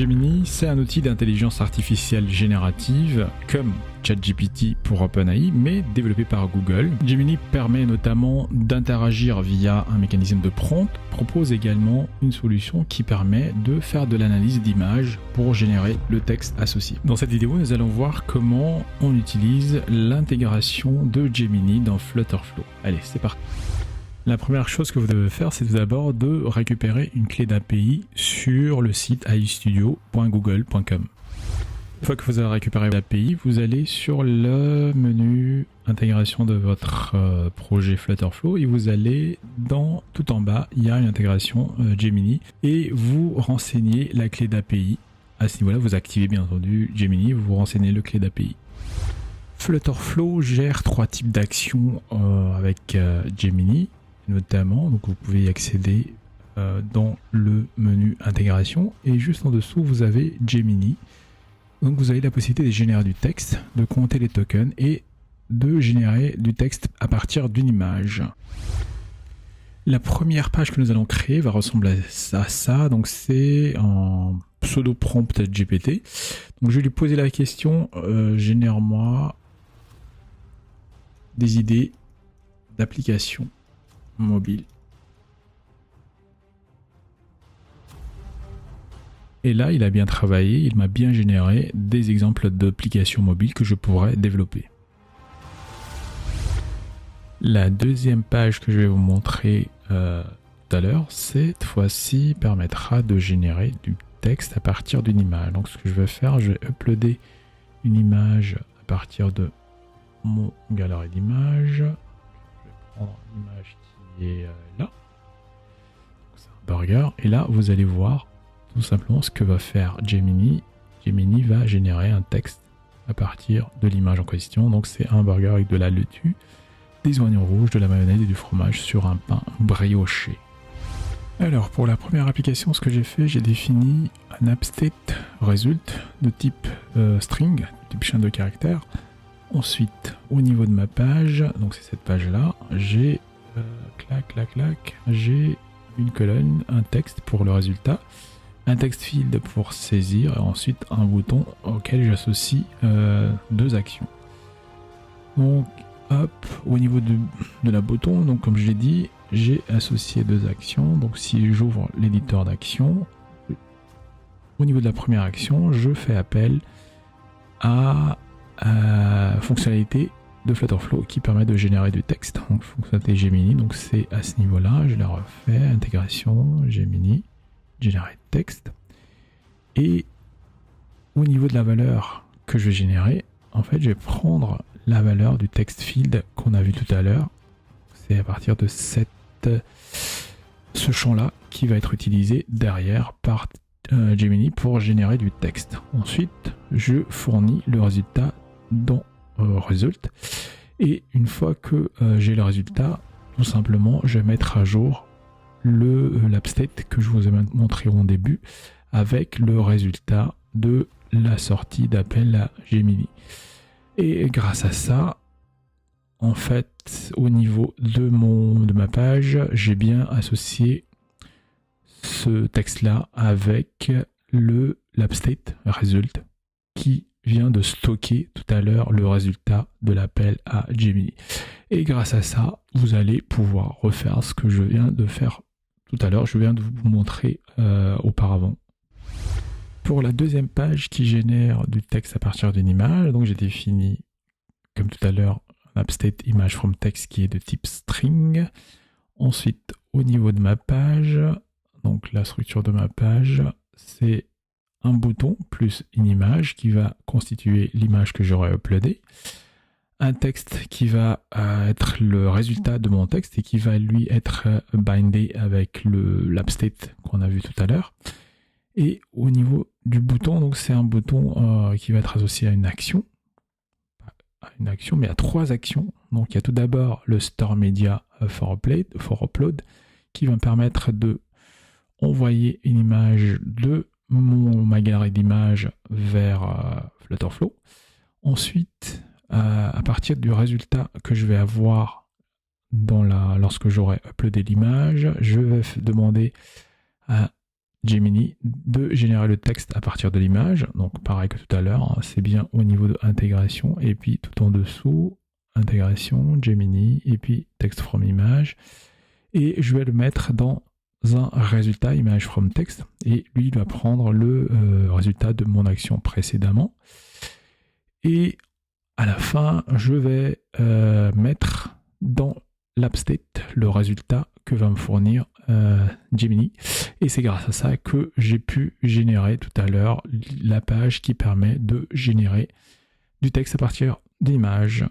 Gemini, c'est un outil d'intelligence artificielle générative comme ChatGPT pour OpenAI, mais développé par Google. Gemini permet notamment d'interagir via un mécanisme de prompt, propose également une solution qui permet de faire de l'analyse d'images pour générer le texte associé. Dans cette vidéo, nous allons voir comment on utilise l'intégration de Gemini dans Flutterflow. Allez, c'est parti. La première chose que vous devez faire, c'est tout d'abord de récupérer une clé d'API sur le site aistudio.google.com. Une fois que vous avez récupéré l'API, vous allez sur le menu intégration de votre projet Flutterflow et vous allez tout en bas, il y a une intégration Gemini et vous renseignez la clé d'API. À ce niveau-là, vous activez bien entendu Gemini, vous renseignez le clé d'API. Flutterflow gère 3 types d'actions avec Gemini. Notamment, donc vous pouvez y accéder dans le menu intégration et juste en dessous vous avez Gemini. Donc vous avez la possibilité de générer du texte, de compter les tokens et de générer du texte à partir d'une image. La première page que nous allons créer va ressembler à ça, donc c'est un pseudo prompt GPT. Donc je vais lui poser la question, génère-moi des idées d'applications mobile. Et là, il a bien travaillé, il m'a bien généré des exemples d'applications mobiles que je pourrais développer. La deuxième page que je vais vous montrer tout à l'heure, cette fois-ci permettra de générer du texte à partir d'une image. Donc ce que je vais faire, je vais uploader une image à partir de mon galerie d'images. Je vais prendre l'image et là, c'est un burger et là vous allez voir tout simplement ce que va faire Gemini. Gemini va générer un texte à partir de l'image en question, donc c'est un burger avec de la laitue, des oignons rouges, de la mayonnaise et du fromage sur un pain brioché. Alors pour la première application, ce que j'ai fait, j'ai défini un appstate result de type string, type chaîne de caractères. Ensuite au niveau de ma page, donc c'est cette page là, j'ai j'ai une colonne, un texte pour le résultat, un text field pour saisir et ensuite un bouton auquel j'associe 2 actions. Donc hop, au niveau de la bouton, donc comme je l'ai dit, j'ai associé 2 actions. Donc si j'ouvre l'éditeur d'actions, au niveau de la première action, je fais appel à fonctionnalité de Flutterflow qui permet de générer du texte. Donc fonctionnalité Gemini, donc c'est à ce niveau-là, je la refais, intégration, Gemini, générer texte. Et au niveau de la valeur que je vais générer, en fait je vais prendre la valeur du text field qu'on a vu tout à l'heure. C'est à partir de ce champ-là qui va être utilisé derrière par Gemini pour générer du texte. Ensuite, je fournis le résultat dans result et une fois que j'ai le résultat, tout simplement je vais mettre à jour l'appstate que je vous ai montré au début avec le résultat de la sortie d'appel à Gemini. Et grâce à ça, en fait, au niveau de ma page, j'ai bien associé ce texte-là avec l'appstate result qui vient de stocker tout à l'heure le résultat de l'appel à Gemini. Et grâce à ça, vous allez pouvoir refaire ce que je viens de faire tout à l'heure, je viens de vous montrer auparavant. Pour la deuxième page qui génère du texte à partir d'une image, donc j'ai défini, comme tout à l'heure, un appstate image from text qui est de type string. Ensuite, au niveau de ma page, donc la structure de ma page, c'est un bouton plus une image qui va constituer l'image que j'aurais uploadée, un texte qui va être le résultat de mon texte et qui va lui être bindé avec l'appstate qu'on a vu tout à l'heure. Et au niveau du bouton, donc c'est un bouton qui va être associé à une action, mais à 3 actions. Donc il y a tout d'abord le store media for upload qui va me permettre de envoyer une image de ma galerie d'images vers Flutterflow. Ensuite, à partir du résultat que je vais avoir lorsque j'aurai uploadé l'image, je vais demander à Gemini de générer le texte à partir de l'image. Donc pareil que tout à l'heure, hein, c'est bien au niveau de intégration. Et puis tout en dessous, intégration, Gemini, et puis text from image. Et je vais le mettre dans un résultat image from text. Et lui, il va prendre le résultat de mon action précédemment. Et à la fin, je vais mettre dans l'AppState le résultat que va me fournir Gemini. Et c'est grâce à ça que j'ai pu générer tout à l'heure la page qui permet de générer du texte à partir d'images.